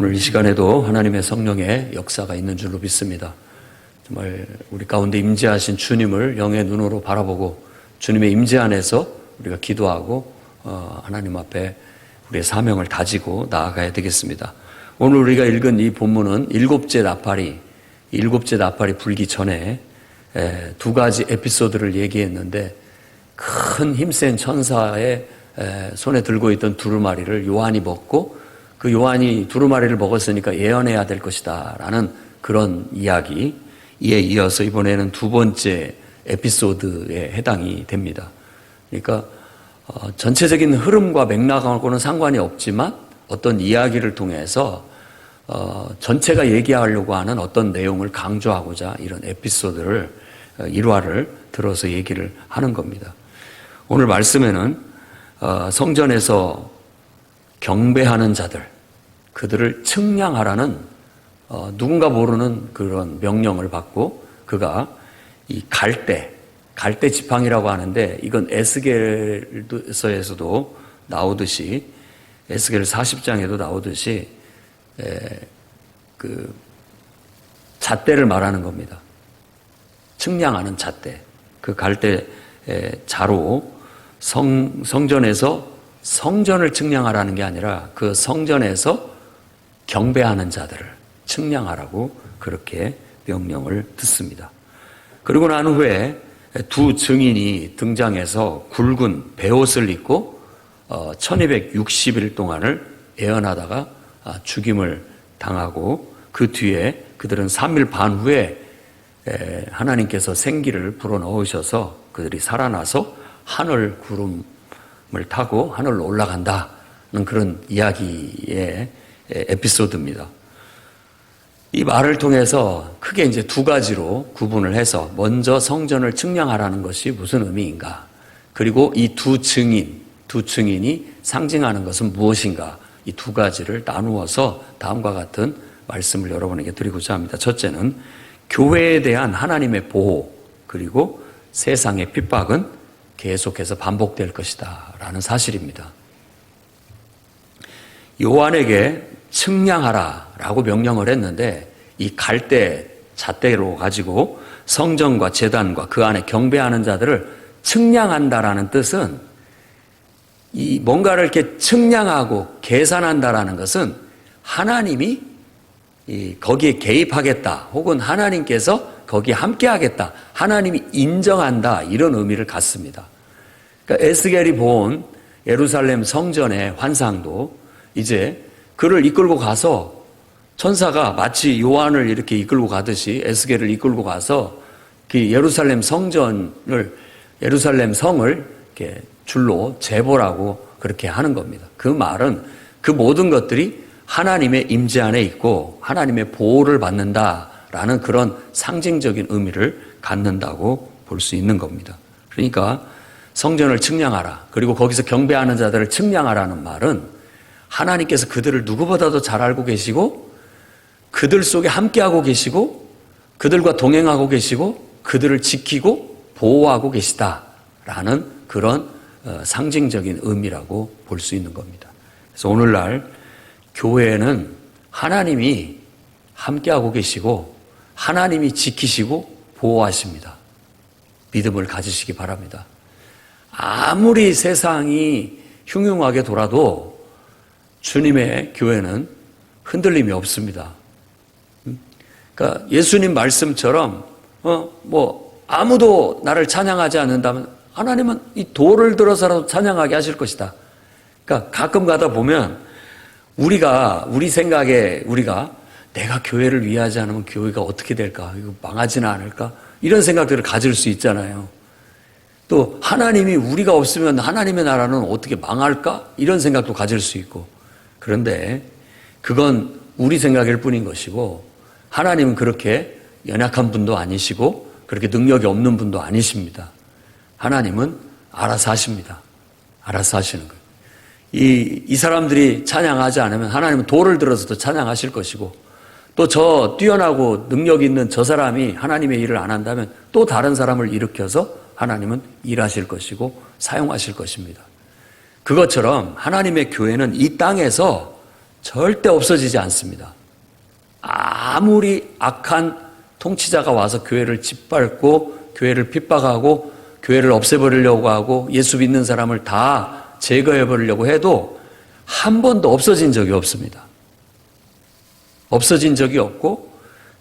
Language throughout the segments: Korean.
오늘 이 시간에도 하나님의 성령의 역사가 있는 줄로 믿습니다. 정말 우리 가운데 임재하신 주님을 영의 눈으로 바라보고 주님의 임재 안에서 우리가 기도하고 하나님 앞에 우리의 사명을 다지고 나아가야 되겠습니다. 오늘 우리가 읽은 이 본문은 일곱째 나팔이 불기 전에 두 가지 에피소드를 얘기했는데, 큰 힘센 천사의 손에 들고 있던 두루마리를 요한이 먹고, 그 요한이 두루마리를 먹었으니까 예언해야 될 것이다 라는 그런 이야기에 이어서 이번에는 두 번째 에피소드에 해당이 됩니다. 그러니까 전체적인 흐름과 맥락하고는 상관이 없지만 어떤 이야기를 통해서 전체가 얘기하려고 하는 어떤 내용을 강조하고자 이런 에피소드를 일화를 들어서 얘기를 하는 겁니다. 오늘 말씀에는 성전에서 경배하는 자들, 그들을 측량하라는 누군가 모르는 그런 명령을 받고, 그가 이 갈대 지팡이라고 하는데, 이건 에스겔서에서도 나오듯이, 에스겔 40장에도 나오듯이 그 잣대를 말하는 겁니다. 측량하는 잣대. 그 갈대 자로 성전에서 성전을 측량하라는 게 아니라 그 성전에서 경배하는 자들을 측량하라고 그렇게 명령을 듣습니다. 그리고 난 후에 두 증인이 등장해서 굵은 베옷을 입고 1260일 동안을 애언하다가 죽임을 당하고, 그 뒤에 그들은 3일 반 후에 하나님께서 생기를 불어넣으셔서 그들이 살아나서 하늘 구름을 타고 하늘로 올라간다는 그런 이야기의 에피소드입니다. 이 말을 통해서 크게 이제 두 가지로 구분을 해서, 먼저 성전을 측량하라는 것이 무슨 의미인가, 그리고 이 두 증인이 상징하는 것은 무엇인가, 이 두 가지를 나누어서 다음과 같은 말씀을 여러분에게 드리고자 합니다. 첫째는 교회에 대한 하나님의 보호, 그리고 세상의 핍박은 계속해서 반복될 것이다 라는 사실입니다. 요한에게 측량하라 라고 명령을 했는데, 이 갈대 잣대로 가지고 성전과 제단과 그 안에 경배하는 자들을 측량한다라는 뜻은, 이 뭔가를 이렇게 측량하고 계산한다라는 것은 하나님이 거기에 개입하겠다, 혹은 하나님께서 거기에 함께하겠다, 하나님이 인정한다, 이런 의미를 갖습니다. 그러니까 에스겔이 본 예루살렘 성전의 환상도 이제 그를 이끌고 가서, 천사가 마치 요한을 이렇게 이끌고 가듯이 에스겔을 이끌고 가서 그 예루살렘 성을 이렇게 줄로 재보라고 그렇게 하는 겁니다. 그 말은 그 모든 것들이 하나님의 임재 안에 있고 하나님의 보호를 받는다라는 그런 상징적인 의미를 갖는다고 볼 수 있는 겁니다. 그러니까 성전을 측량하라, 그리고 거기서 경배하는 자들을 측량하라는 말은 하나님께서 그들을 누구보다도 잘 알고 계시고, 그들 속에 함께하고 계시고, 그들과 동행하고 계시고, 그들을 지키고 보호하고 계시다라는 그런 상징적인 의미라고 볼 수 있는 겁니다. 그래서 오늘날 교회에는 하나님이 함께하고 계시고 하나님이 지키시고 보호하십니다. 믿음을 가지시기 바랍니다. 아무리 세상이 흉흉하게 돌아도 주님의 교회는 흔들림이 없습니다. 그러니까 예수님 말씀처럼 아무도 나를 찬양하지 않는다면 하나님은 이 돌을 들어서라도 찬양하게 하실 것이다. 그러니까 가끔 가다 보면 우리 생각에 내가 교회를 위하지 않으면 교회가 어떻게 될까? 이거 망하지는 않을까? 이런 생각들을 가질 수 있잖아요. 또 하나님이 우리가 없으면 하나님의 나라는 어떻게 망할까? 이런 생각도 가질 수 있고. 그런데 그건 우리 생각일 뿐인 것이고, 하나님은 그렇게 연약한 분도 아니시고 그렇게 능력이 없는 분도 아니십니다. 하나님은 알아서 하십니다. 알아서 하시는 거예요. 이 사람들이 찬양하지 않으면 하나님은 돌을 들어서도 찬양하실 것이고, 또 저 뛰어나고 능력 있는 저 사람이 하나님의 일을 안 한다면 또 다른 사람을 일으켜서 하나님은 일하실 것이고 사용하실 것입니다. 그것처럼 하나님의 교회는 이 땅에서 절대 없어지지 않습니다. 아무리 악한 통치자가 와서 교회를 짓밟고 교회를 핍박하고 교회를 없애버리려고 하고 예수 믿는 사람을 다 제거해버리려고 해도 한 번도 없어진 적이 없습니다. 없어진 적이 없고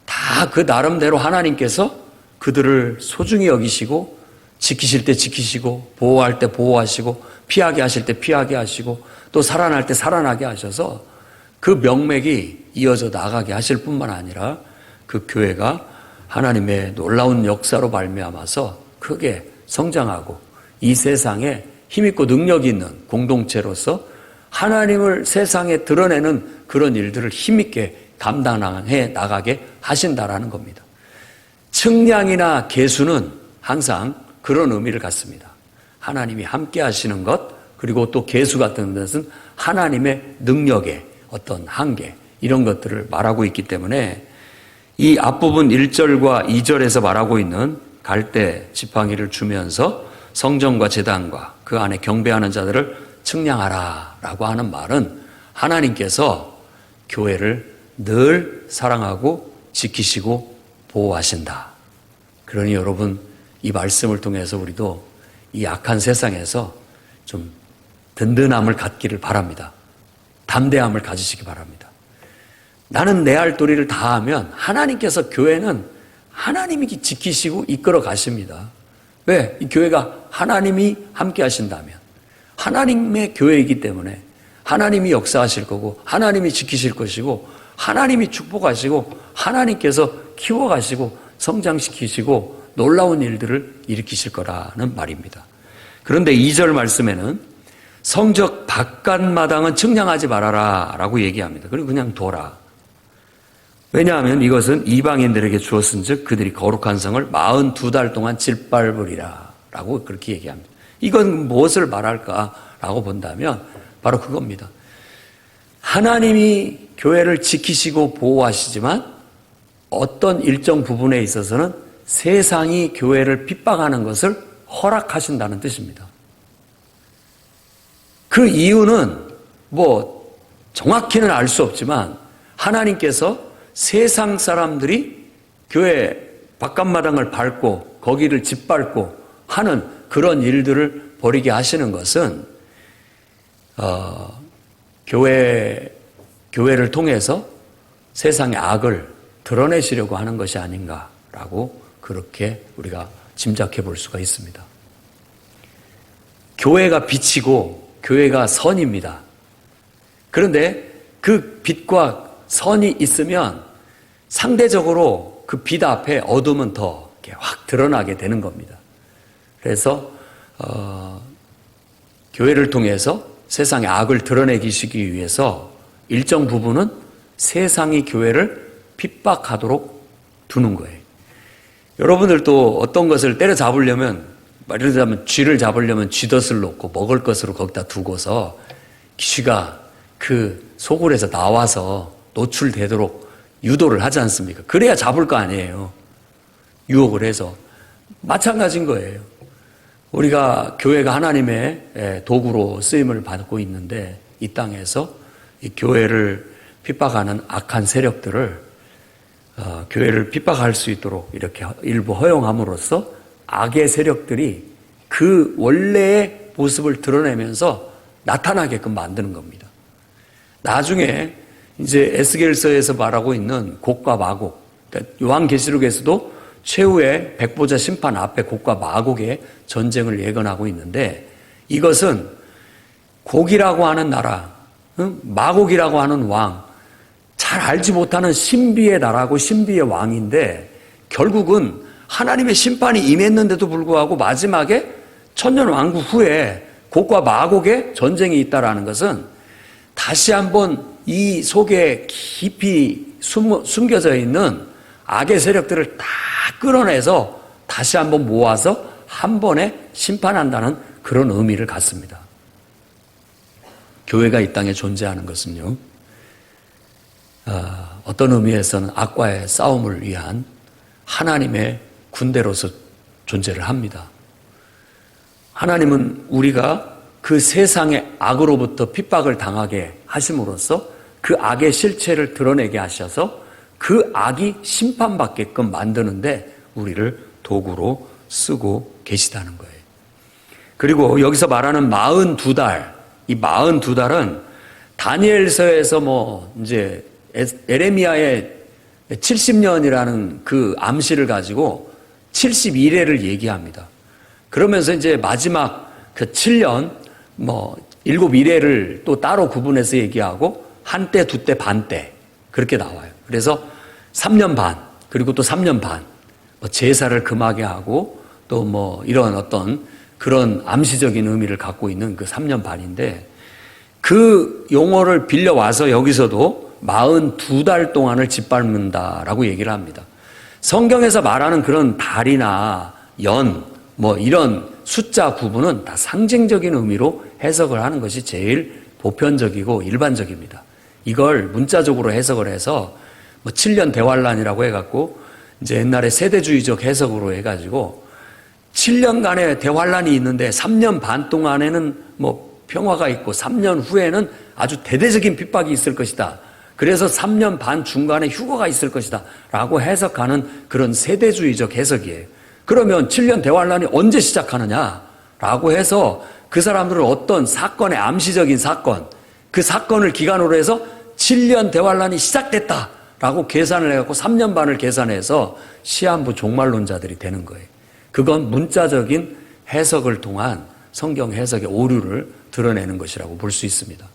다 그 나름대로 하나님께서 그들을 소중히 여기시고 지키실 때 지키시고 보호할 때 보호하시고 피하게 하실 때 피하게 하시고 또 살아날 때 살아나게 하셔서 그 명맥이 이어져 나가게 하실 뿐만 아니라 그 교회가 하나님의 놀라운 역사로 말미암아서 크게 성장하고 이 세상에 힘있고 능력이 있는 공동체로서 하나님을 세상에 드러내는 그런 일들을 힘있게 감당해 나가게 하신다라는 겁니다. 측량이나 계수는 항상 그런 의미를 갖습니다. 하나님이 함께 하시는 것, 그리고 또 계수 같은 것은 하나님의 능력의 어떤 한계, 이런 것들을 말하고 있기 때문에 이 앞부분 1절과 2절에서 말하고 있는 갈대 지팡이를 주면서 성전과 제단과 그 안에 경배하는 자들을 측량하라 라고 하는 말은 하나님께서 교회를 늘 사랑하고 지키시고 보호하신다. 그러니 여러분, 이 말씀을 통해서 우리도 이 악한 세상에서 좀 든든함을 갖기를 바랍니다. 담대함을 가지시기 바랍니다. 나는 내 할 도리를 다하면 하나님께서 교회는 하나님이 지키시고 이끌어 가십니다. 왜? 이 교회가 하나님이 함께 하신다면, 하나님의 교회이기 때문에 하나님이 역사하실 거고 하나님이 지키실 것이고 하나님이 축복하시고 하나님께서 키워가시고 성장시키시고 놀라운 일들을 일으키실 거라는 말입니다. 그런데 2절 말씀에는 성적 바깥마당은 측량하지 말아라 라고 얘기합니다. 그리고 그냥 둬라. 왜냐하면 이것은 이방인들에게 주었은즉 그들이 거룩한 성을 42달 동안 짓밟으리라 라고 그렇게 얘기합니다. 이건 무엇을 말할까 라고 본다면 바로 그겁니다. 하나님이 교회를 지키시고 보호하시지만 어떤 일정 부분에 있어서는 세상이 교회를 핍박하는 것을 허락하신다는 뜻입니다. 그 이유는 정확히는 알 수 없지만 하나님께서 세상 사람들이 교회 바깥마당을 밟고 거기를 짓밟고 하는 그런 일들을 벌이게 하시는 것은 교회를 통해서 세상의 악을 드러내시려고 하는 것이 아닌가라고 그렇게 우리가 짐작해 볼 수가 있습니다. 교회가 빛이고 교회가 선입니다. 그런데 그 빛과 선이 있으면 상대적으로 그 빛 앞에 어둠은 더 확 드러나게 되는 겁니다. 그래서 교회를 통해서 세상의 악을 드러내시기 위해서 일정 부분은 세상이 교회를 핍박하도록 두는 거예요. 여러분들도 어떤 것을 때려잡으려면, 예를 들자면 쥐를 잡으려면 쥐덫을 놓고 먹을 것으로 거기다 두고서 쥐가 그 소굴에서 나와서 노출되도록 유도를 하지 않습니까? 그래야 잡을 거 아니에요. 유혹을 해서. 마찬가지인 거예요. 우리가 교회가 하나님의 도구로 쓰임을 받고 있는데 이 땅에서 이 교회를 핍박하는 악한 세력들을 교회를 핍박할 수 있도록 이렇게 일부 허용함으로써 악의 세력들이 그 원래의 모습을 드러내면서 나타나게끔 만드는 겁니다. 나중에 이제 에스겔서에서 말하고 있는 곡과 마곡, 그러니까 요한계시록에서도 최후의 백보자 심판 앞에 곡과 마곡의 전쟁을 예언하고 있는데 이것은 곡이라고 하는 나라, 마곡이라고 하는 왕, 잘 알지 못하는 신비의 나라고 신비의 왕인데 결국은 하나님의 심판이 임했는데도 불구하고 마지막에 천년왕국 후에 곡과 마곡의 전쟁이 있다라는 것은 다시 한번 이 속에 깊이 숨겨져 있는 악의 세력들을 다 끌어내서 다시 한번 모아서 한 번에 심판한다는 그런 의미를 갖습니다. 교회가 이 땅에 존재하는 것은요, 어떤 의미에서는 악과의 싸움을 위한 하나님의 군대로서 존재를 합니다. 하나님은 우리가 그 세상의 악으로부터 핍박을 당하게 하심으로써 그 악의 실체를 드러내게 하셔서 그 악이 심판받게끔 만드는데 우리를 도구로 쓰고 계시다는 거예요. 그리고 여기서 말하는 42달, 이 42달은 다니엘서에서 이제 에레미야의 70년이라는 그 암시를 가지고 71회를 얘기합니다. 그러면서 이제 마지막 그 7년, 7일회를 또 따로 구분해서 얘기하고 한때, 두때, 반때 그렇게 나와요. 그래서 3년 반, 그리고 또 3년 반, 제사를 금하게 하고 또 이런 어떤 그런 암시적인 의미를 갖고 있는 그 3년 반인데 그 용어를 빌려와서 여기서도 42달 동안을 짓밟는다라고 얘기를 합니다. 성경에서 말하는 그런 달이나 연, 이런 숫자 구분은 다 상징적인 의미로 해석을 하는 것이 제일 보편적이고 일반적입니다. 이걸 문자적으로 해석을 해서 7년 대환란이라고 해갖고 이제 옛날에 세대주의적 해석으로 해가지고 7년간의 대환란이 있는데 3년 반 동안에는 평화가 있고 3년 후에는 아주 대대적인 핍박이 있을 것이다. 그래서 3년 반 중간에 휴거가 있을 것이다 라고 해석하는 그런 세대주의적 해석이에요. 그러면 7년 대환란이 언제 시작하느냐 라고 해서 그 사람들은 어떤 사건의 암시적인 사건, 그 사건을 기간으로 해서 7년 대환란이 시작됐다 라고 계산을 해갖고 3년 반을 계산해서 시한부 종말론자들이 되는 거예요. 그건 문자적인 해석을 통한 성경 해석의 오류를 드러내는 것이라고 볼 수 있습니다.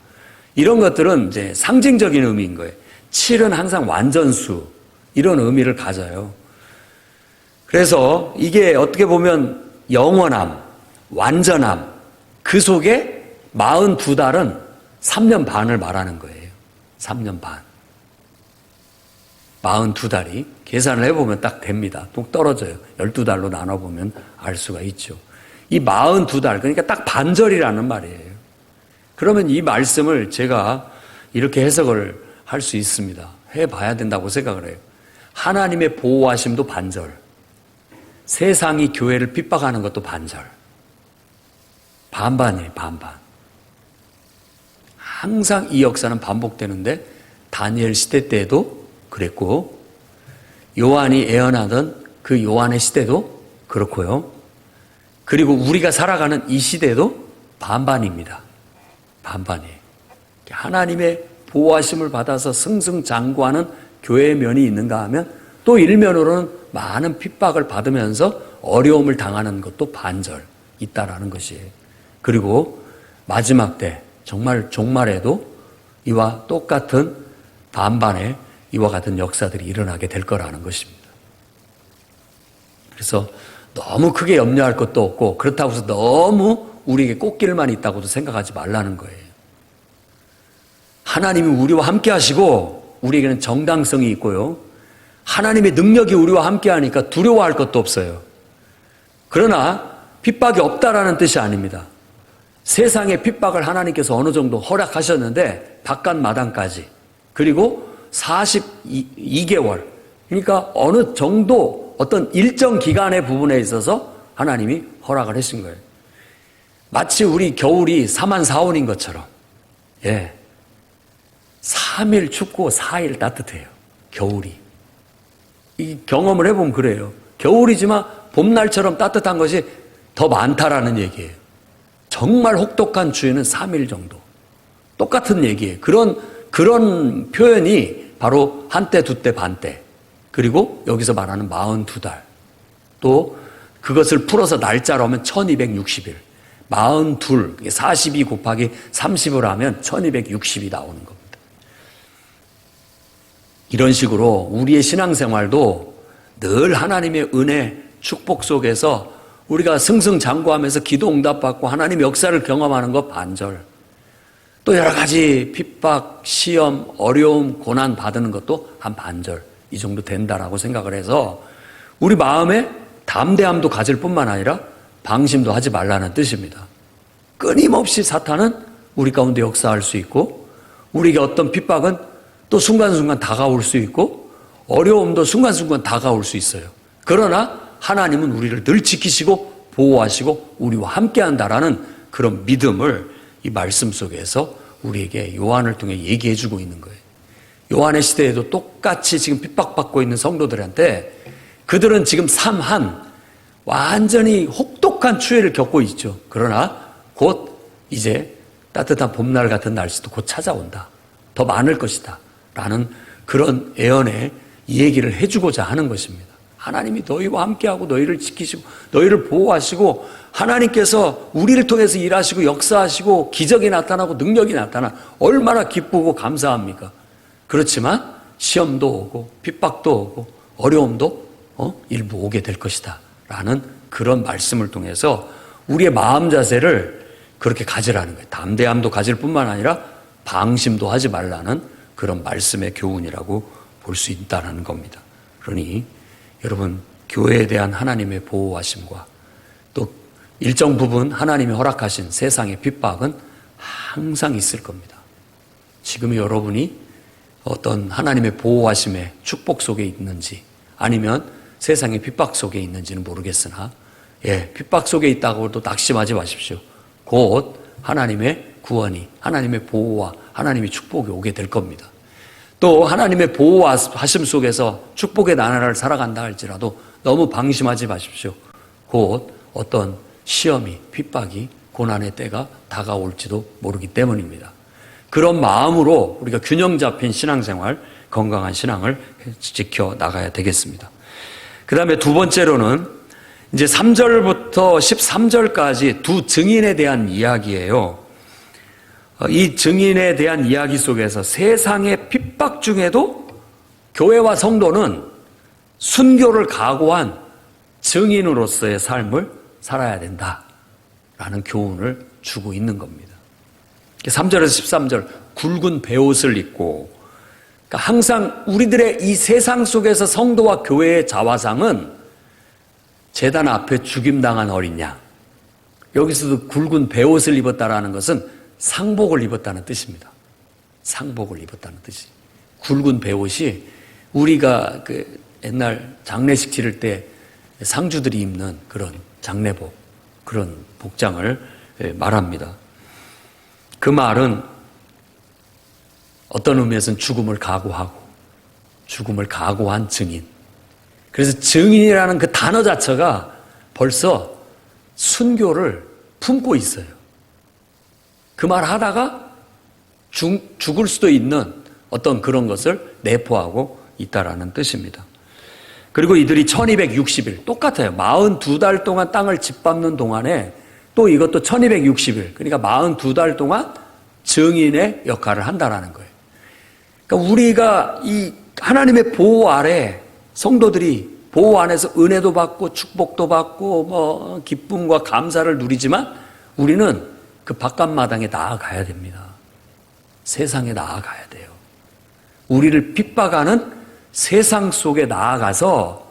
이런 것들은 이제 상징적인 의미인 거예요. 7은 항상 완전수, 이런 의미를 가져요. 그래서 이게 어떻게 보면 영원함, 완전함, 그 속에 42달은 3년 반을 말하는 거예요. 3년 반. 42달이 계산을 해보면 딱 됩니다. 뚝 떨어져요. 12달로 나눠보면 알 수가 있죠. 이 42달, 그러니까 딱 반절이라는 말이에요. 그러면 이 말씀을 제가 이렇게 해석을 할 수 있습니다. 해봐야 된다고 생각을 해요. 하나님의 보호하심도 반절, 세상이 교회를 핍박하는 것도 반절. 반반이에요, 반반. 항상 이 역사는 반복되는데 다니엘 시대 때도 그랬고 요한이 예언하던 그 요한의 시대도 그렇고요. 그리고 우리가 살아가는 이 시대도 반반입니다. 반반이에요. 하나님의 보호하심을 받아서 승승장구하는 교회의 면이 있는가 하면 또 일면으로는 많은 핍박을 받으면서 어려움을 당하는 것도 반절 있다라는 것이에요. 그리고 마지막 때 정말 종말에도 이와 똑같은 반반의 이와 같은 역사들이 일어나게 될 거라는 것입니다. 그래서 너무 크게 염려할 것도 없고 그렇다고 해서 너무 우리에게 꽃길만 있다고도 생각하지 말라는 거예요. 하나님이 우리와 함께 하시고 우리에게는 정당성이 있고요. 하나님의 능력이 우리와 함께 하니까 두려워할 것도 없어요. 그러나 핍박이 없다라는 뜻이 아닙니다. 세상의 핍박을 하나님께서 어느 정도 허락하셨는데 바깥 마당까지 그리고 42개월 그러니까 어느 정도 어떤 일정 기간의 부분에 있어서 하나님이 허락을 하신 거예요. 마치 우리 겨울이 3한 4온인 것처럼 3일 춥고 4일 따뜻해요. 겨울이. 이 경험을 해보면 그래요. 겨울이지만 봄날처럼 따뜻한 것이 더 많다라는 얘기예요. 정말 혹독한 추위는 3일 정도. 똑같은 얘기예요. 그런 표현이 바로 한때, 두때, 반때. 그리고 여기서 말하는 42달. 또 그것을 풀어서 날짜로 하면 1260일. 42, 42 곱하기 30을 하면 1260이 나오는 겁니다. 이런 식으로 우리의 신앙생활도 늘 하나님의 은혜, 축복 속에서 우리가 승승장구하면서 기도 응답받고 하나님의 역사를 경험하는 것 반절. 또 여러 가지 핍박, 시험, 어려움, 고난 받는 것도 한 반절. 이 정도 된다라고 생각을 해서 우리 마음에 담대함도 가질 뿐만 아니라 방심도 하지 말라는 뜻입니다. 끊임없이 사탄은 우리 가운데 역사할 수 있고 우리에게 어떤 핍박은 또 순간순간 다가올 수 있고 어려움도 순간순간 다가올 수 있어요. 그러나 하나님은 우리를 늘 지키시고 보호하시고 우리와 함께한다라는 그런 믿음을 이 말씀 속에서 우리에게 요한을 통해 얘기해 주고 있는 거예요. 요한의 시대에도 똑같이 지금 핍박받고 있는 성도들한테 그들은 지금 삶한 완전히 혹독한 추위를 겪고 있죠. 그러나 곧 이제 따뜻한 봄날 같은 날씨도 곧 찾아온다. 더 많을 것이다. 라는 그런 예언의 이 얘기를 해주고자 하는 것입니다. 하나님이 너희와 함께하고 너희를 지키시고 너희를 보호하시고 하나님께서 우리를 통해서 일하시고 역사하시고 기적이 나타나고 능력이 나타나 얼마나 기쁘고 감사합니까? 그렇지만 시험도 오고 핍박도 오고 어려움도 일부 오게 될 것이다 라는 그런 말씀을 통해서 우리의 마음 자세를 그렇게 가지라는 거예요. 담대함도 가질 뿐만 아니라 방심도 하지 말라는 그런 말씀의 교훈이라고 볼 수 있다는 겁니다. 그러니 여러분, 교회에 대한 하나님의 보호하심과 또 일정 부분 하나님이 허락하신 세상의 핍박은 항상 있을 겁니다. 지금 여러분이 어떤 하나님의 보호하심의 축복 속에 있는지 아니면 세상의 핍박 속에 있는지는 모르겠으나 핍박 속에 있다고 또 낙심하지 마십시오. 곧 하나님의 구원이, 하나님의 보호와 하나님의 축복이 오게 될 겁니다. 또 하나님의 보호하심 속에서 축복의 나라를 살아간다 할지라도 너무 방심하지 마십시오. 곧 어떤 시험이, 핍박이, 고난의 때가 다가올지도 모르기 때문입니다. 그런 마음으로 우리가 균형 잡힌 신앙생활, 건강한 신앙을 지켜 나가야 되겠습니다. 그 다음에 두 번째로는 이제 3절부터 13절까지 두 증인에 대한 이야기예요. 이 증인에 대한 이야기 속에서 세상의 핍박 중에도 교회와 성도는 순교를 각오한 증인으로서의 삶을 살아야 된다라는 교훈을 주고 있는 겁니다. 3절에서 13절 굵은 베옷을 입고 그러니까 항상 우리들의 이 세상 속에서 성도와 교회의 자화상은 제단 앞에 죽임당한 어린 양. 여기서도 굵은 베옷을 입었다라는 것은 상복을 입었다는 뜻입니다. 상복을 입었다는 뜻이. 굵은 베옷이 우리가 그 옛날 장례식 치를 때 상주들이 입는 그런 장례복, 그런 복장을 말합니다. 그 말은 어떤 의미에서는 죽음을 각오하고 죽음을 각오한 증인. 그래서 증인이라는 그 단어 자체가 벌써 순교를 품고 있어요. 그 말 하다가 죽을 수도 있는 어떤 그런 것을 내포하고 있다라는 뜻입니다. 그리고 이들이 1260일 똑같아요. 42달 동안 땅을 짓밟는 동안에 또 이것도 1260일 그러니까 42달 동안 증인의 역할을 한다라는 거예요. 그러니까 우리가 이 하나님의 보호 아래 성도들이 보호 안에서 은혜도 받고 축복도 받고 기쁨과 감사를 누리지만 우리는 그 바깥마당에 나아가야 됩니다. 세상에 나아가야 돼요. 우리를 핍박하는 세상 속에 나아가서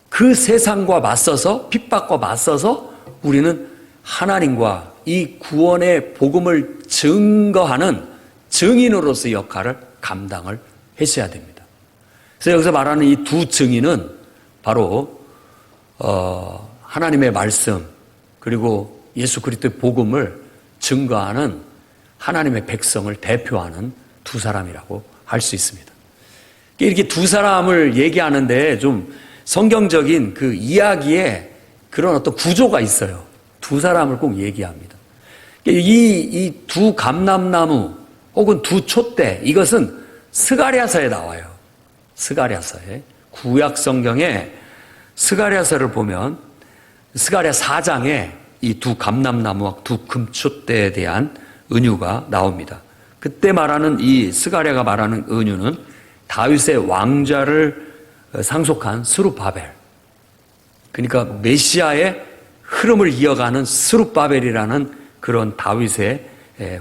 그 세상과 맞서서 핍박과 맞서서 우리는 하나님과 이 구원의 복음을 증거하는 증인으로서의 역할을 감당을 하셔야 됩니다. 그래서 여기서 말하는 이 두 증인은 바로 하나님의 말씀 그리고 예수 그리스도의 복음을 증거하는 하나님의 백성을 대표하는 두 사람이라고 할 수 있습니다. 이렇게 두 사람을 얘기하는데 좀 성경적인 그 이야기에 그런 어떤 구조가 있어요. 두 사람을 꼭 얘기합니다. 이 두 감람나무 혹은 두 촛대 이것은 스가랴서에 나와요. 스가랴서에 구약 성경에 스가랴서를 보면 스가랴 4장에 이 두 감람나무와 두 금촛대에 대한 은유가 나옵니다. 그때 말하는 이 스가랴가 말하는 은유는 다윗의 왕좌를 상속한 스룹바벨 그러니까 메시아의 흐름을 이어가는 스룹바벨이라는 그런 다윗의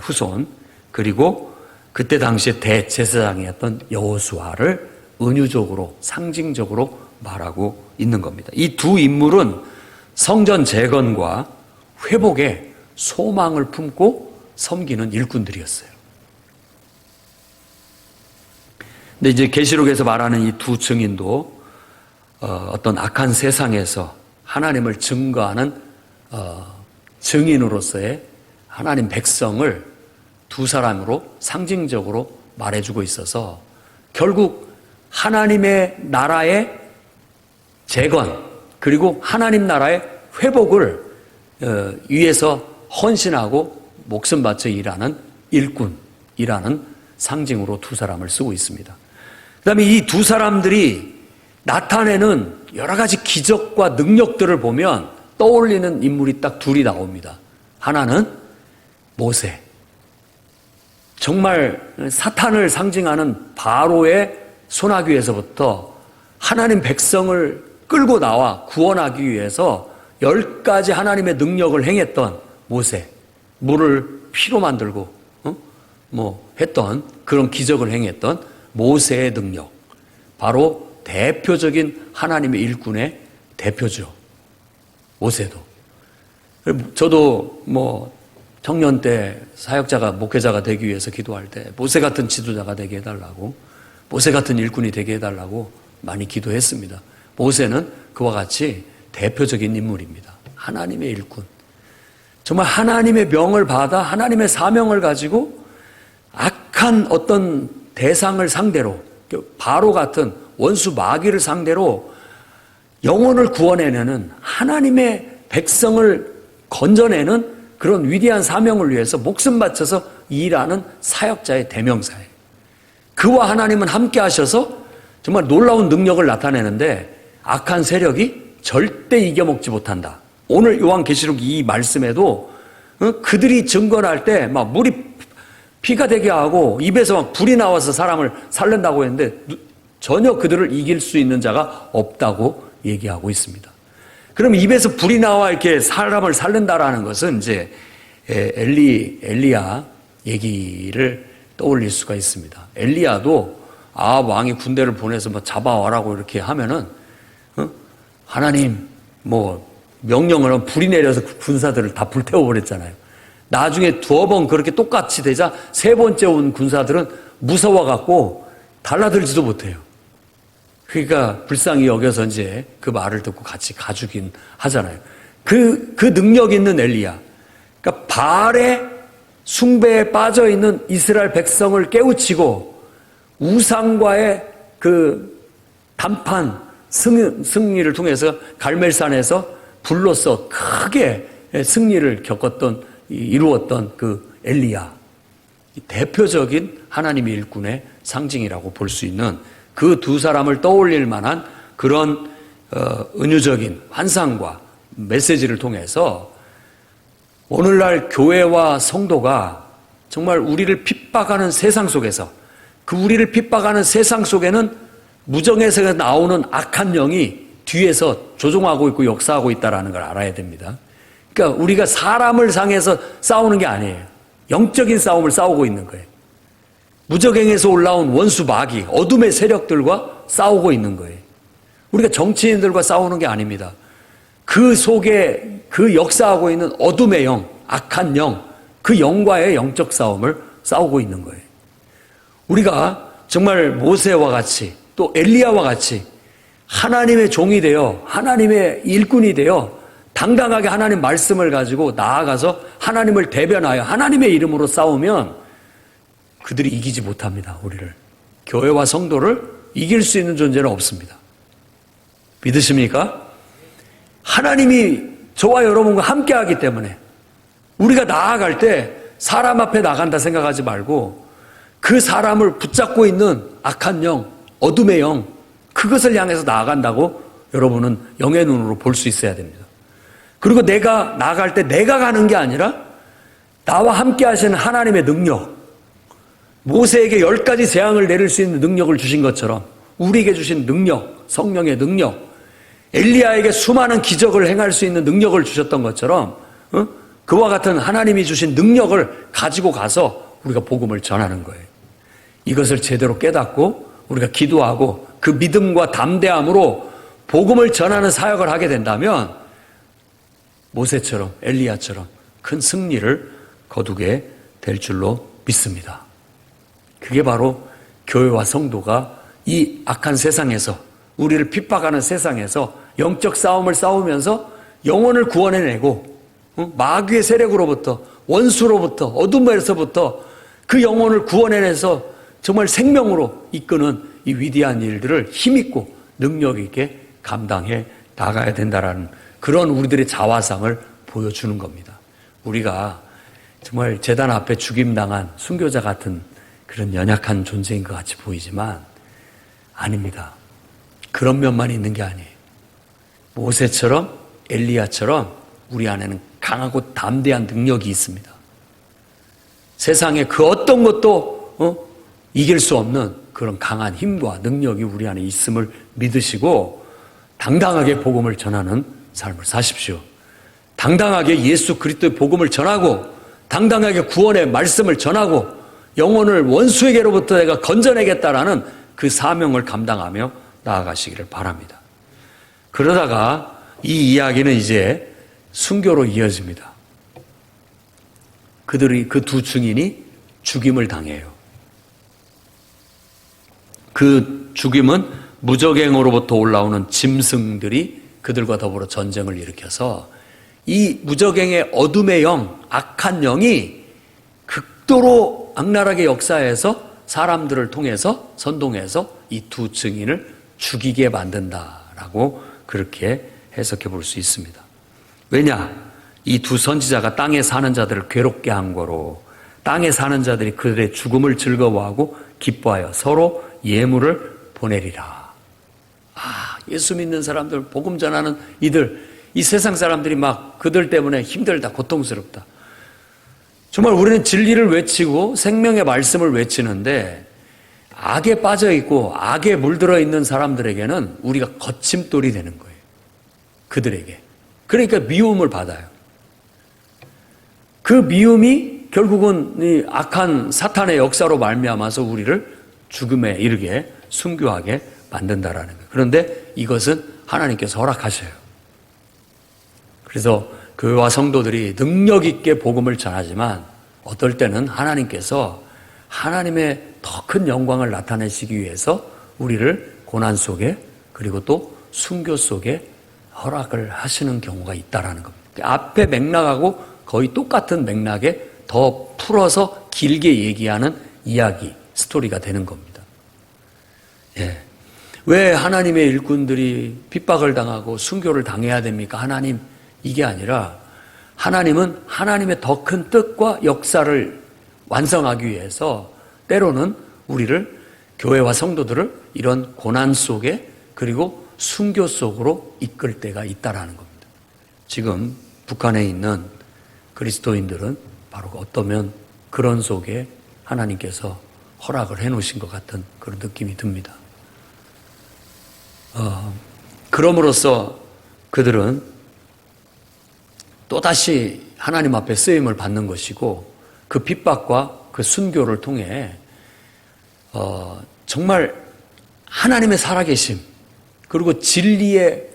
후손 그리고 그때 당시에 대제사장이었던 여호수아를 은유적으로 상징적으로 말하고 있는 겁니다. 이 두 인물은 성전 재건과 회복에 소망을 품고 섬기는 일꾼들이었어요. 근데 이제 계시록에서 말하는 이 두 증인도 어떤 악한 세상에서 하나님을 증거하는 증인으로서의 하나님 백성을 두 사람으로 상징적으로 말해주고 있어서 결국 하나님의 나라의 재건 그리고 하나님 나라의 회복을 위해서 헌신하고 목숨 바쳐 일하는 일꾼이라는 상징으로 두 사람을 쓰고 있습니다. 그 다음에 이 두 사람들이 나타내는 여러 가지 기적과 능력들을 보면 떠올리는 인물이 딱 둘이 나옵니다. 하나는 모세. 정말 사탄을 상징하는 바로의 손아귀에서부터 하나님 백성을 끌고 나와 구원하기 위해서 10가지 하나님의 능력을 행했던 모세. 물을 피로 만들고 했던 그런 기적을 행했던 모세의 능력. 바로 대표적인 하나님의 일꾼의 대표죠. 모세도. 저도 청년 때 사역자가 목회자가 되기 위해서 기도할 때 모세 같은 지도자가 되게 해달라고, 모세 같은 일꾼이 되게 해달라고 많이 기도했습니다. 모세는 그와 같이 대표적인 인물입니다. 하나님의 일꾼. 정말 하나님의 명을 받아 하나님의 사명을 가지고 악한 어떤 대상을 상대로, 바로 같은 원수 마귀를 상대로 영혼을 구원해내는, 하나님의 백성을 건져내는 그런 위대한 사명을 위해서 목숨 바쳐서 일하는 사역자의 대명사예요. 그와 하나님은 함께 하셔서 정말 놀라운 능력을 나타내는데 악한 세력이 절대 이겨먹지 못한다. 오늘 요한계시록 이 말씀에도 그들이 증거할 때 막 물이 피가 되게 하고 입에서 막 불이 나와서 사람을 살린다고 했는데 전혀 그들을 이길 수 있는 자가 없다고 얘기하고 있습니다. 그럼 입에서 불이 나와 이렇게 사람을 살린다라는 것은 이제 엘리야 얘기를 떠올릴 수가 있습니다. 엘리야도 왕이 군대를 보내서 잡아와라고 이렇게 하면은 하나님 명령을 하면 불이 내려서 군사들을 다 불태워버렸잖아요. 나중에 두어 번 그렇게 똑같이 되자 세 번째 온 군사들은 무서워갖고 달라들지도 못해요. 그러니까 불쌍히 여겨서 이제 그 말을 듣고 같이 가주긴 하잖아요. 그 능력 있는 엘리야. 그러니까 바알의 숭배에 빠져 있는 이스라엘 백성을 깨우치고 우상과의 그 단판 승리를 통해서 갈멜산에서 불로써 크게 승리를 이루었던 그 엘리야. 대표적인 하나님의 일꾼의 상징이라고 볼 수 있는 그 두 사람을 떠올릴 만한 그런 은유적인 환상과 메시지를 통해서 오늘날 교회와 성도가 정말 우리를 핍박하는 세상 속에서, 그 우리를 핍박하는 세상 속에는 무정에서 나오는 악한 영이 뒤에서 조종하고 있고 역사하고 있다는 걸 알아야 됩니다. 그러니까 우리가 사람을 상해서 싸우는 게 아니에요. 영적인 싸움을 싸우고 있는 거예요. 무적행에서 올라온 원수 마귀, 어둠의 세력들과 싸우고 있는 거예요. 우리가 정치인들과 싸우는 게 아닙니다. 그 속에 그 역사하고 있는 어둠의 영, 악한 영, 그 영과의 영적 싸움을 싸우고 있는 거예요. 우리가 정말 모세와 같이 또 엘리야와 같이 하나님의 종이 되어 하나님의 일꾼이 되어 당당하게 하나님 말씀을 가지고 나아가서 하나님을 대변하여 하나님의 이름으로 싸우면 그들이 이기지 못합니다. 우리를. 교회와 성도를 이길 수 있는 존재는 없습니다. 믿으십니까? 하나님이 저와 여러분과 함께하기 때문에 우리가 나아갈 때 사람 앞에 나간다 생각하지 말고 그 사람을 붙잡고 있는 악한 영, 어둠의 영, 그것을 향해서 나아간다고 여러분은 영의 눈으로 볼 수 있어야 됩니다. 그리고 내가 나아갈 때 내가 가는 게 아니라 나와 함께 하시는 하나님의 능력, 모세에게 10가지 재앙을 내릴 수 있는 능력을 주신 것처럼 우리에게 주신 능력, 성령의 능력, 엘리야에게 수많은 기적을 행할 수 있는 능력을 주셨던 것처럼 그와 같은 하나님이 주신 능력을 가지고 가서 우리가 복음을 전하는 거예요. 이것을 제대로 깨닫고 우리가 기도하고 그 믿음과 담대함으로 복음을 전하는 사역을 하게 된다면 모세처럼 엘리야처럼 큰 승리를 거두게 될 줄로 믿습니다. 그게 바로 교회와 성도가 이 악한 세상에서, 우리를 핍박하는 세상에서 영적 싸움을 싸우면서 영혼을 구원해내고 마귀의 세력으로부터, 원수로부터, 어둠에서부터 그 영혼을 구원해내서 정말 생명으로 이끄는 이 위대한 일들을 힘있고 능력 있게 감당해 나가야 된다라는 그런 우리들의 자화상을 보여주는 겁니다. 우리가 정말 제단 앞에 죽임당한 순교자 같은 그런 연약한 존재인 것 같이 보이지만 아닙니다. 그런 면만 있는 게 아니에요. 모세처럼 엘리야처럼 우리 안에는 강하고 담대한 능력이 있습니다. 세상에 그 어떤 것도 이길 수 없는 그런 강한 힘과 능력이 우리 안에 있음을 믿으시고 당당하게 복음을 전하는 삶을 사십시오. 당당하게 예수 그리스도의 복음을 전하고 당당하게 구원의 말씀을 전하고 영혼을 원수에게로부터 내가 건져내겠다라는 그 사명을 감당하며 나아가시기를 바랍니다. 그러다가 이 이야기는 이제 순교로 이어집니다. 그들이 그 두 증인이 죽임을 당해요. 그 죽임은 무적행으로부터 올라오는 짐승들이 그들과 더불어 전쟁을 일으켜서 이 무적행의 어둠의 영, 악한 영이 극도로 악랄하게 역사해서 사람들을 통해서 선동해서 이 두 증인을 죽이게 만든다라고 그렇게 해석해 볼 수 있습니다. 왜냐? 이 두 선지자가 땅에 사는 자들을 괴롭게 한 거로 땅에 사는 자들이 그들의 죽음을 즐거워하고 기뻐하여 서로 예물을 보내리라. 예수 믿는 사람들, 복음 전하는 이들, 이 세상 사람들이 막 그들 때문에 힘들다, 고통스럽다. 정말 우리는 진리를 외치고 생명의 말씀을 외치는데 악에 빠져 있고 악에 물들어 있는 사람들에게는 우리가 거침돌이 되는 거예요. 그들에게. 그러니까 미움을 받아요. 그 미움이 결국은 이 악한 사탄의 역사로 말미암아서 우리를 죽음에 이르게 순교하게 만든다라는 거예요. 그런데 이것은 하나님께서 허락하셔요. 그래서 교회와 성도들이 능력 있게 복음을 전하지만 어떨 때는 하나님께서 하나님의 더 큰 영광을 나타내시기 위해서 우리를 고난 속에 그리고 또 순교 속에 허락을 하시는 경우가 있다라는 겁니다. 앞에 맥락하고 거의 똑같은 맥락에 더 풀어서 길게 얘기하는 이야기, 스토리가 되는 겁니다. 예. 왜 하나님의 일꾼들이 핍박을 당하고 순교를 당해야 됩니까? 하나님, 이게 아니라 하나님은 하나님의 더 큰 뜻과 역사를 완성하기 위해서 때로는 우리를, 교회와 성도들을 이런 고난 속에 그리고 순교 속으로 이끌 때가 있다라는 겁니다. 지금 북한에 있는 그리스도인들은 바로 어떠면 그런 속에 하나님께서 허락을 해놓으신 것 같은 그런 느낌이 듭니다. 그럼으로써 그들은 또다시 하나님 앞에 쓰임을 받는 것이고 그 핍박과 그 순교를 통해 정말 하나님의 살아계심 그리고 진리의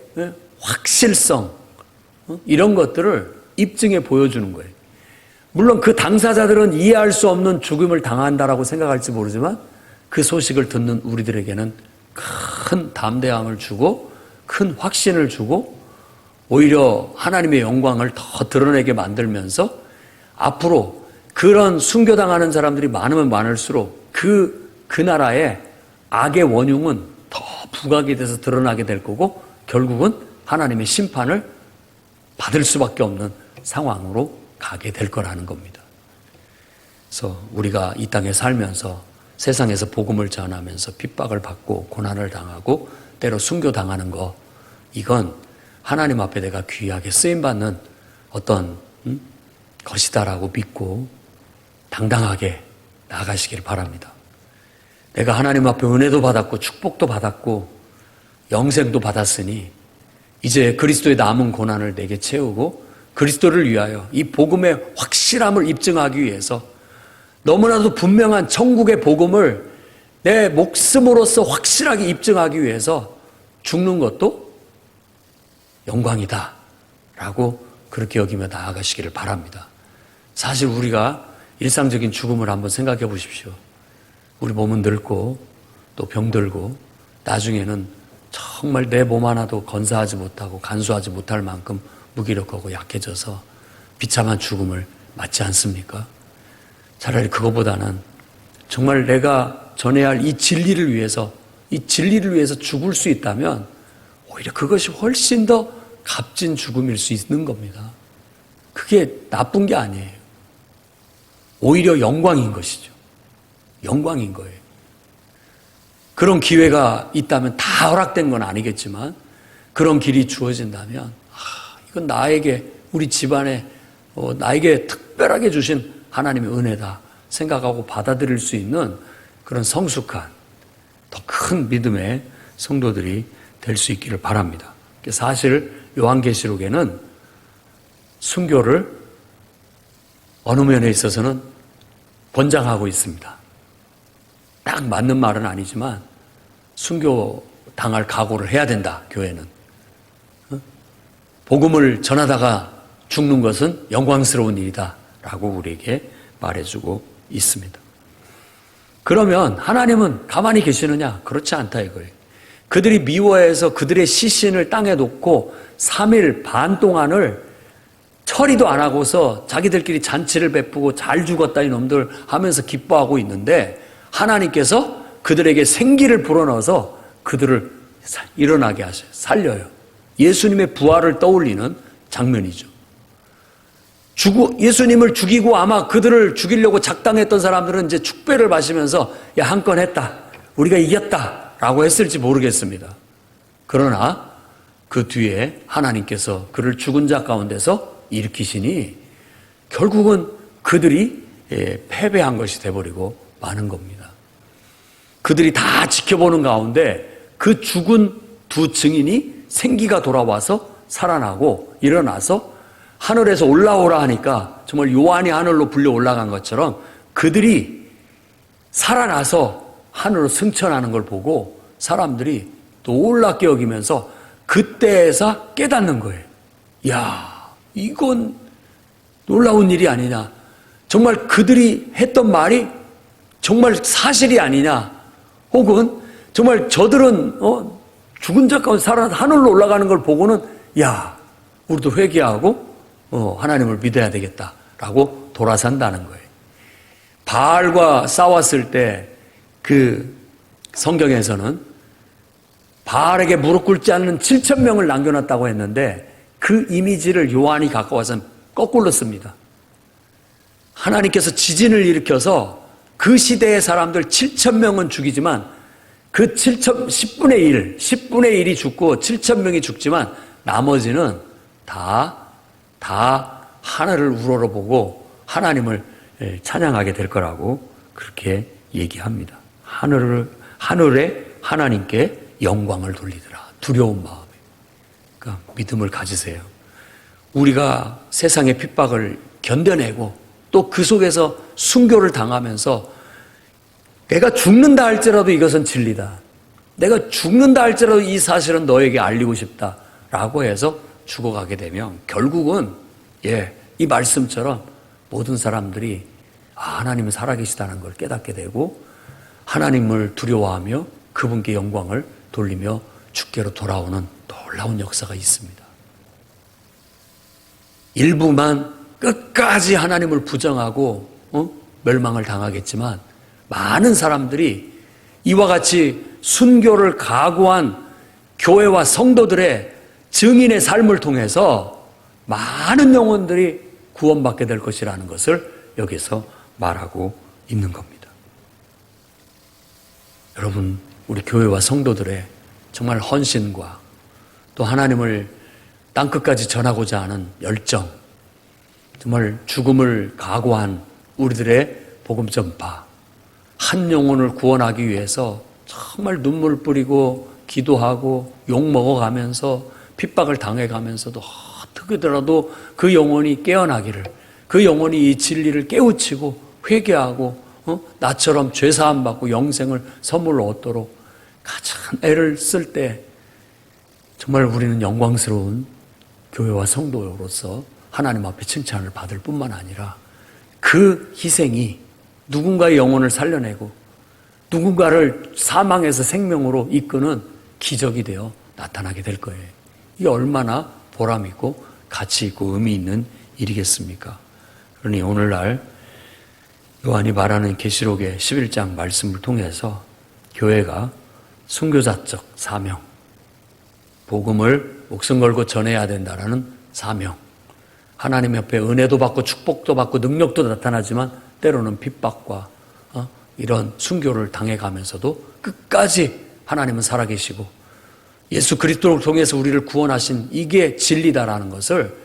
확실성 이런 것들을 입증해 보여주는 거예요. 물론 그 당사자들은 이해할 수 없는 죽음을 당한다라고 생각할지 모르지만 그 소식을 듣는 우리들에게는 큰 담대함을 주고 큰 확신을 주고 오히려 하나님의 영광을 더 드러내게 만들면서 앞으로 그런 순교당하는 사람들이 많으면 많을수록 그 나라의 악의 원흉은 더 부각이 돼서 드러나게 될 거고 결국은 하나님의 심판을 받을 수밖에 없는 상황으로 가게 될 거라는 겁니다. 그래서 우리가 이 땅에 살면서 세상에서 복음을 전하면서 핍박을 받고 고난을 당하고 때로 순교당하는 거 이건 하나님 앞에 내가 귀하게 쓰임받는 어떤 것이다라고 믿고 당당하게 나아가시길 바랍니다. 내가 하나님 앞에 은혜도 받았고 축복도 받았고 영생도 받았으니 이제 그리스도의 남은 고난을 내게 채우고 그리스도를 위하여 이 복음의 확실함을 입증하기 위해서 너무나도 분명한 천국의 복음을 내 목숨으로서 확실하게 입증하기 위해서 죽는 것도 영광이다 라고 그렇게 여기며 나아가시기를 바랍니다. 사실 우리가 일상적인 죽음을 한번 생각해 보십시오. 우리 몸은 늙고 또 병들고 나중에는 정말 내 몸 하나도 건사하지 못하고 간수하지 못할 만큼 무기력하고 약해져서 비참한 죽음을 맞지 않습니까? 차라리 그거보다는 정말 내가 전해야 할 이 진리를 위해서 죽을 수 있다면 오히려 그것이 훨씬 더 값진 죽음일 수 있는 겁니다. 그게 나쁜 게 아니에요. 오히려 영광인 것이죠. 영광인 거예요. 그런 기회가 있다면 다 허락된 건 아니겠지만 그런 길이 주어진다면 이건 나에게, 우리 집안에 나에게 특별하게 주신 하나님의 은혜다 생각하고 받아들일 수 있는 그런 성숙한 더 큰 믿음의 성도들이 될 수 있기를 바랍니다. 사실 요한계시록에는 순교를 어느 면에 있어서는 권장하고 있습니다. 딱 맞는 말은 아니지만 순교 당할 각오를 해야 된다, 교회는. 복음을 전하다가 죽는 것은 영광스러운 일이다 라고 우리에게 말해주고 있습니다. 그러면 하나님은 가만히 계시느냐? 그렇지 않다 이거예요. 그들이 미워해서 그들의 시신을 땅에 놓고 3일 반 동안을 처리도 안 하고서 자기들끼리 잔치를 베푸고 잘 죽었다 이놈들 하면서 기뻐하고 있는데 하나님께서 그들에게 생기를 불어넣어서 그들을 일어나게 하셔요. 살려요. 예수님의 부활을 떠올리는 장면이죠. 예수님을 죽이고 아마 그들을 죽이려고 작당했던 사람들은 이제 축배를 마시면서 야, 한 건 했다. 우리가 이겼다. 라고 했을지 모르겠습니다. 그러나 그 뒤에 하나님께서 그를 죽은 자 가운데서 일으키시니 결국은 그들이 패배한 것이 돼버리고 마는 겁니다. 그들이 다 지켜보는 가운데 그 죽은 두 증인이 생기가 돌아와서 살아나고 일어나서 하늘에서 올라오라 하니까 정말 요한이 하늘로 불려 올라간 것처럼 그들이 살아나서 하늘로 승천하는 걸 보고 사람들이 놀랍게 여기면서 그때에서 깨닫는 거예요. 야, 이건 놀라운 일이 아니냐. 정말 그들이 했던 말이 정말 사실이 아니냐. 혹은 정말 저들은 죽은 자 가운데 살아나서 하늘로 올라가는 걸 보고는 야, 우리도 회개하고 하나님을 믿어야 되겠다라고 돌아선다는 거예요. 바알과 싸웠을 때 그 성경에서는 바알에게 무릎 꿇지 않는 7,000명을 남겨놨다고 했는데 그 이미지를 요한이 갖고 와서 거꾸로 씁니다. 하나님께서 지진을 일으켜서 그 시대의 사람들 7,000명은 죽이지만 그 10분의 1이 죽고 7,000명이 죽지만 나머지는 다 하늘을 우러러보고 하나님을 찬양하게 될 거라고 그렇게 얘기합니다. 하늘에 하나님께 영광을 돌리더라. 두려운 마음에. 그러니까 믿음을 가지세요. 우리가 세상의 핍박을 견뎌내고 또 그 속에서 순교를 당하면서 내가 죽는다 할지라도 이것은 진리다. 내가 죽는다 할지라도 이 사실은 너에게 알리고 싶다라고 해서 죽어가게 되면 결국은 이 말씀처럼 모든 사람들이 하나님은 살아계시다는 걸 깨닫게 되고 하나님을 두려워하며 그분께 영광을 돌리며 주께로 돌아오는 놀라운 역사가 있습니다. 일부만 끝까지 하나님을 부정하고 멸망을 당하겠지만 많은 사람들이 이와 같이 순교를 각오한 교회와 성도들의 증인의 삶을 통해서 많은 영혼들이 구원받게 될 것이라는 것을 여기서 말하고 있는 겁니다. 여러분, 우리 교회와 성도들의 정말 헌신과 또 하나님을 땅끝까지 전하고자 하는 열정, 정말 죽음을 각오한 우리들의 복음 전파, 한 영혼을 구원하기 위해서 정말 눈물 뿌리고 기도하고 욕 먹어가면서 핍박을 당해가면서도 어떻게더라도 그 영혼이 깨어나기를, 그 영혼이 이 진리를 깨우치고 회개하고 나처럼 죄사함 받고 영생을 선물로 얻도록 가장 애를 쓸 때 정말 우리는 영광스러운 교회와 성도로서 하나님 앞에 칭찬을 받을 뿐만 아니라 그 희생이 누군가의 영혼을 살려내고 누군가를 사망에서 생명으로 이끄는 기적이 되어 나타나게 될 거예요. 이게 얼마나 보람 있고 가치 있고 의미 있는 일이겠습니까? 그러니 오늘날 요한이 말하는 계시록의 11장 말씀을 통해서 교회가 순교자적 사명, 복음을 목숨 걸고 전해야 된다라는 사명, 하나님 옆에 은혜도 받고 축복도 받고 능력도 나타나지만 때로는 핍박과 이런 순교를 당해가면서도 끝까지 하나님은 살아계시고 예수 그리스도를 통해서 우리를 구원하신 이게 진리다라는 것을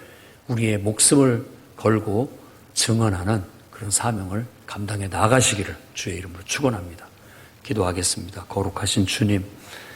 우리의 목숨을 걸고 증언하는 그런 사명을 감당해 나가시기를 주의 이름으로 축원합니다. 기도하겠습니다. 거룩하신 주님,